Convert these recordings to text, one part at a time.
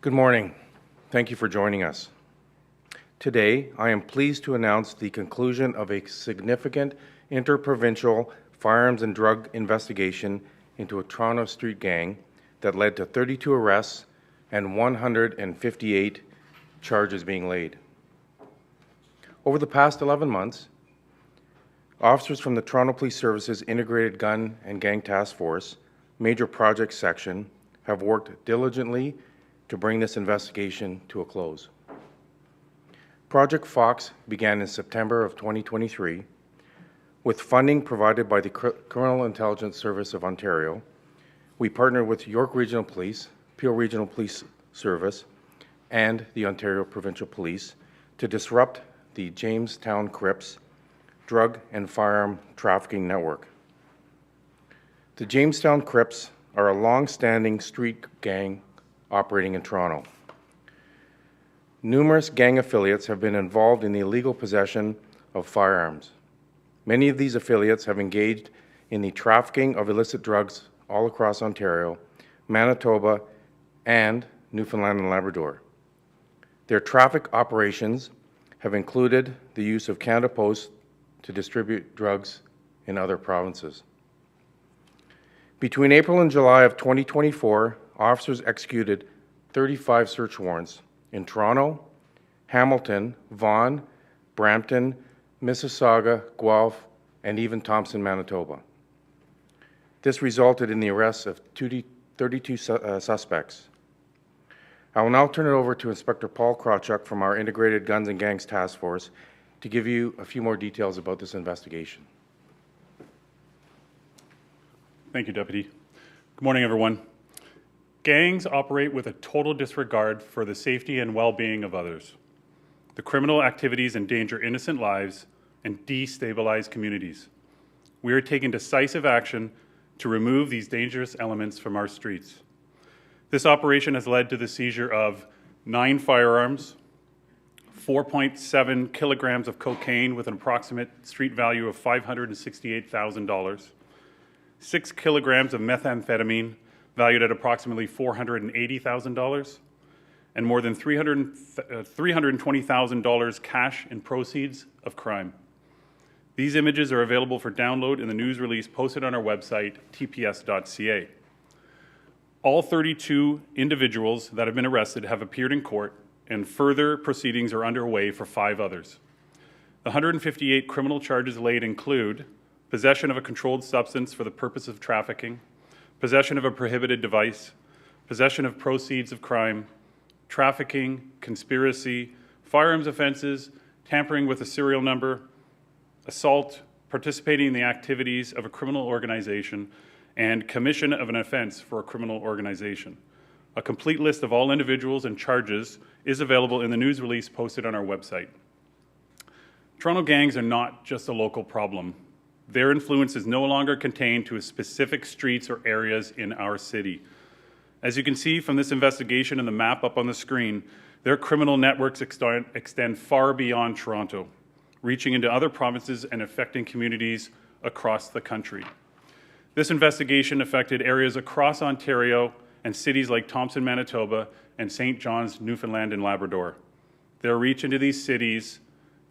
Good morning. Thank you for joining us. Today, I am pleased to announce the conclusion of a significant interprovincial firearms and drug investigation into a Toronto street gang that led to 32 arrests and 158 charges being laid. Over the past 11 months, officers from the Toronto Police Service's Integrated Gun and Gang Task Force Major Projects Section have worked diligently to bring this investigation to a close. Project FOXXX began in September of 2023 with funding provided by the Criminal Intelligence Service of Ontario. We partnered with York Regional Police, Peel Regional Police Service, and the Ontario Provincial Police to disrupt the Jamestown Crips drug and firearm trafficking network. The Jamestown Crips are a long-standing street gang operating in Toronto. Numerous gang affiliates have been involved in the illegal possession of firearms. Many of these affiliates have engaged in the trafficking of illicit drugs all across Ontario, Manitoba, and Newfoundland and Labrador. Their traffic operations have included the use of Canada Post to distribute drugs in other provinces. Between April and July of 2024, officers executed 35 search warrants in Toronto, Hamilton, Vaughan, Brampton, Mississauga, Guelph, and even Thompson, Manitoba. This resulted in the arrest of 32 suspects. I will now turn it over to Inspector Paul Krawczyk from our Integrated Guns and Gangs Task Force to give you a few more details about this investigation. Thank you, Deputy. Good morning, everyone. Gangs operate with a total disregard for the safety and well-being of others. The criminal activities endanger innocent lives and destabilize communities. We are taking decisive action to remove these dangerous elements from our streets. This operation has led to the seizure of 9 firearms, 4.7 kilograms of cocaine with an approximate street value of $568,000, 6 kilograms of methamphetamine valued at approximately $480,000, and more than $320,000 cash in proceeds of crime. These images are available for download in the news release posted on our website, tps.ca. All 32 individuals that have been arrested have appeared in court, and further proceedings are underway for 5 others. The 158 criminal charges laid include possession of a controlled substance for the purpose of trafficking, possession of a prohibited device, possession of proceeds of crime, trafficking, conspiracy, firearms offenses, tampering with a serial number, assault, participating in the activities of a criminal organization, and commission of an offense for a criminal organization. A complete list of all individuals and charges is available in the news release posted on our website. Toronto gangs are not just a local problem. Their influence is no longer contained to specific streets or areas in our city. As you can see from this investigation and the map up on the screen, their criminal networks extend far beyond Toronto, reaching into other provinces and affecting communities across the country. This investigation affected areas across Ontario and cities like Thompson, Manitoba, and St. John's, Newfoundland and Labrador. Their reach into these cities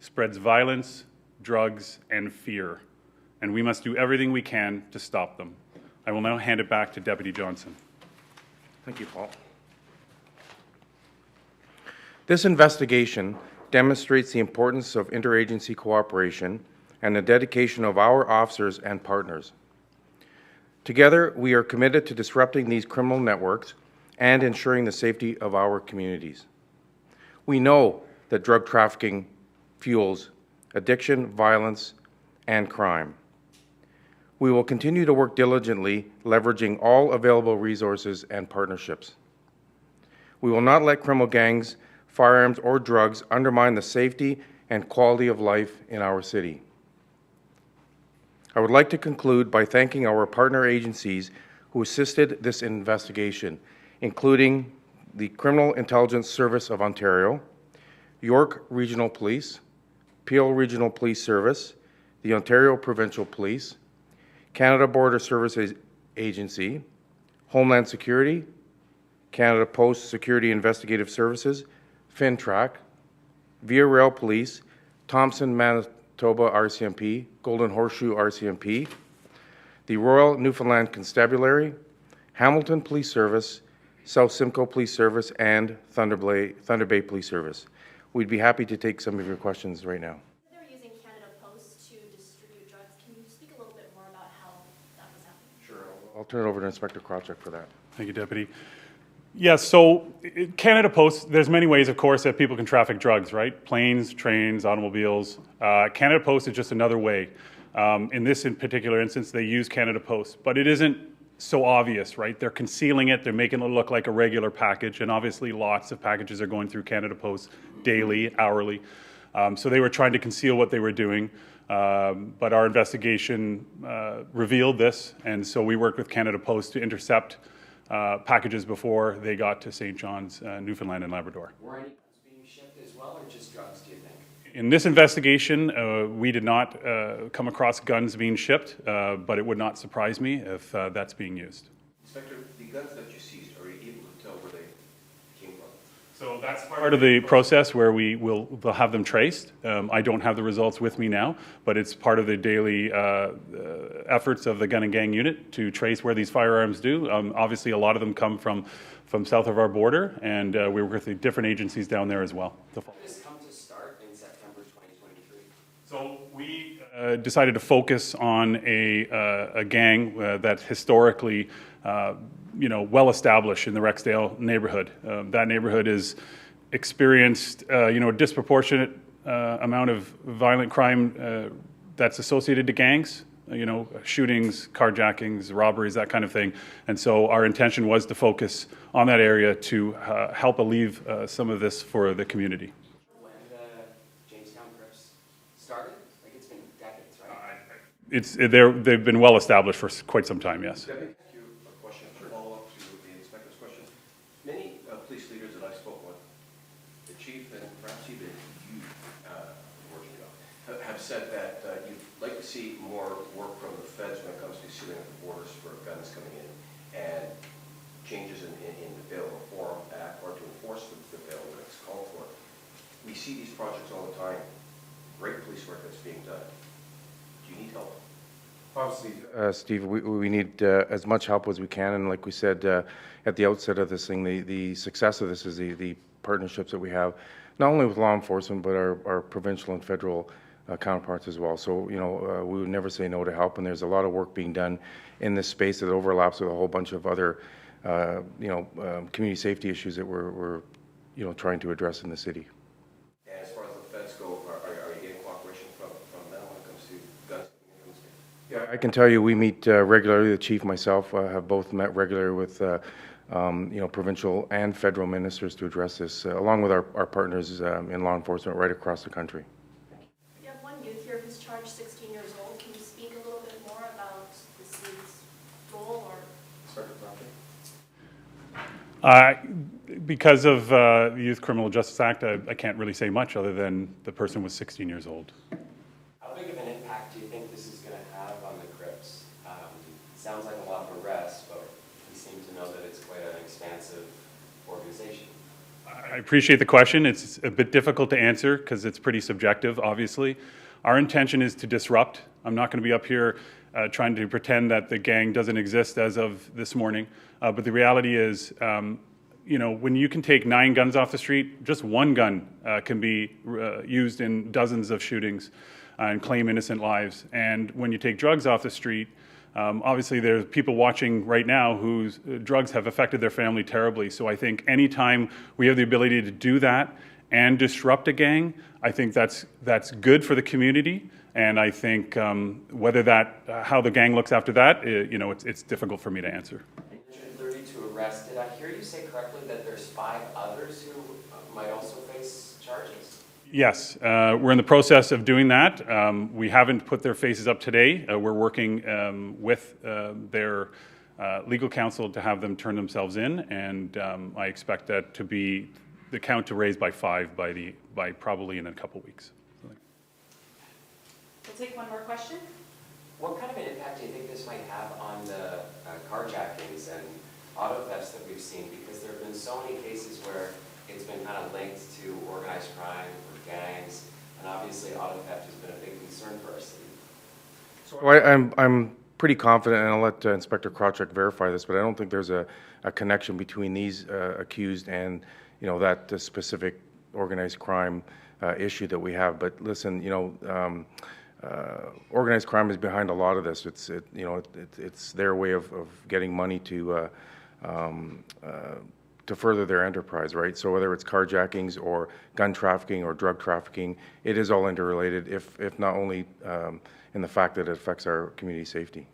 spreads violence, drugs, and fear, and we must do everything we can to stop them. I will now hand it back to Deputy Johnson. Thank you, Paul. This investigation demonstrates the importance of interagency cooperation and the dedication of our officers and partners. Together, we are committed to disrupting these criminal networks and ensuring the safety of our communities. We know that drug trafficking fuels addiction, violence, and crime. We will continue to work diligently, leveraging all available resources and partnerships. We will not let criminal gangs, firearms, or drugs undermine the safety and quality of life in our city. I would like to conclude by thanking our partner agencies who assisted this investigation, including the Criminal Intelligence Service of Ontario, York Regional Police, Peel Regional Police Service, the Ontario Provincial Police, Canada Border Services Agency, Homeland Security, Canada Post Security Investigative Services, FinTrack, Via Rail Police, Thompson, Manitoba RCMP, Golden Horseshoe RCMP, the Royal Newfoundland Constabulary, Hamilton Police Service, South Simcoe Police Service, and Thunder Bay Police Service. We'd be happy to take some of your questions right now. They're using Canada Post to distribute drugs. Can you speak a little bit more about how that was happening? Sure. I'll turn it over to Inspector Krawczyk for that. Thank you, Deputy. Yes, so Canada Post, there's many ways, of course, that people can traffic drugs, right? Planes, trains, automobiles. Canada Post is just another way. In this particular instance, they use Canada Post, but it isn't so obvious, right? They're concealing it, they're making it look like a regular package, and obviously lots of packages are going through Canada Post daily, hourly. So they were trying to conceal what they were doing, but our investigation revealed this, and so we worked with Canada Post to intercept packages before they got to St. John's, Newfoundland and Labrador. Were any guns being shipped as well, or just drugs, do you think? In this investigation, we did not come across guns being shipped, but it would not surprise me if that's being used. Inspector, the guns that you seized, are you able to tell where they came from? So that's part of the process where we'll have them traced. I don't have the results with me now, but it's part of the daily efforts of the Gun and Gang Unit to trace where these firearms do. Obviously, a lot of them come from south of our border, and we work with the different agencies down there as well. How did this come to start in September 2023? So we decided to focus on a gang that's historically, well established in the Rexdale neighborhood. That neighborhood has experienced, a disproportionate amount of violent crime that's associated to gangs. Shootings, carjackings, robberies, that kind of thing. And so our intention was to focus on that area to help alleviate some of this for the community. When the Jamestown Crips started? Like, it's been decades, right? They've been well established for quite some time, yes. Can I ask you a question, a follow-up to the inspector's question? Many police leaders that I spoke with, the chief and perhaps even you, have said that you'd like to see more work from the feds when it comes to sealing up the borders for guns coming in, and changes in the Bail Reform Act, or to enforce the bill when it's called for. We see these projects all the time. Great police work that's being done. Do you need help? Obviously, Steve, we need as much help as we can, and like we said at the outset of this thing, the success of this is the partnerships that we have, not only with law enforcement, but our provincial and federal counterparts as well. So, we would never say no to help, and there's a lot of work being done in this space that overlaps with a whole bunch of other, community safety issues that we're trying to address in the city. And as far as the feds go, are you getting cooperation from them when it comes to guns coming into the state? Yeah, I can tell you we meet regularly. The chief, myself, have both met regularly with provincial and federal ministers to address this, along with our partners in law enforcement right across the country. You have one youth here who's charged 16 years old. Can you speak a little bit more about the city's role or? Because of the Youth Criminal Justice Act, I can't really say much other than the person was 16 years old. How big of an impact do you think this is going to have on the Crips? Sounds like a lot of arrests, but we seem to know that it's quite an expansive organization. I appreciate the question. It's a bit difficult to answer because it's pretty subjective, obviously. Our intention is to disrupt. I'm not going to be up here trying to pretend that the gang doesn't exist as of this morning. But the reality is, when you can take 9 guns off the street, just one gun can be used in dozens of shootings and claim innocent lives. And when you take drugs off the street, obviously there's people watching right now whose drugs have affected their family terribly. So I think anytime we have the ability to do that and disrupt a gang, I think that's good for the community. And I think whether how the gang looks after that, it's difficult for me to answer. 32 arrests. Did I hear you say correctly that there's 5 others who might also face charges? Yes, we're in the process of doing that. We haven't put their faces up today. We're working with their legal counsel to have them turn themselves in, and I expect that to be the count to raise by 5 by probably in a couple weeks. We'll take one more question. What kind of an impact do you think this might have on the carjackings and auto thefts that we've seen? Because there have been so many cases where it's been kind of linked to organized crime or gangs, and obviously auto theft has been a big concern for our city. So I'm pretty confident, and I'll let Inspector Krawczyk verify this, but I don't think there's a connection between these accused and, you know, that specific organized crime issue that we have. But listen, you know, organized crime is behind a lot of this. It's their way of getting money to further their enterprise, right? So whether it's carjackings or gun trafficking or drug trafficking, it is all interrelated, if not only in the fact that it affects our community safety.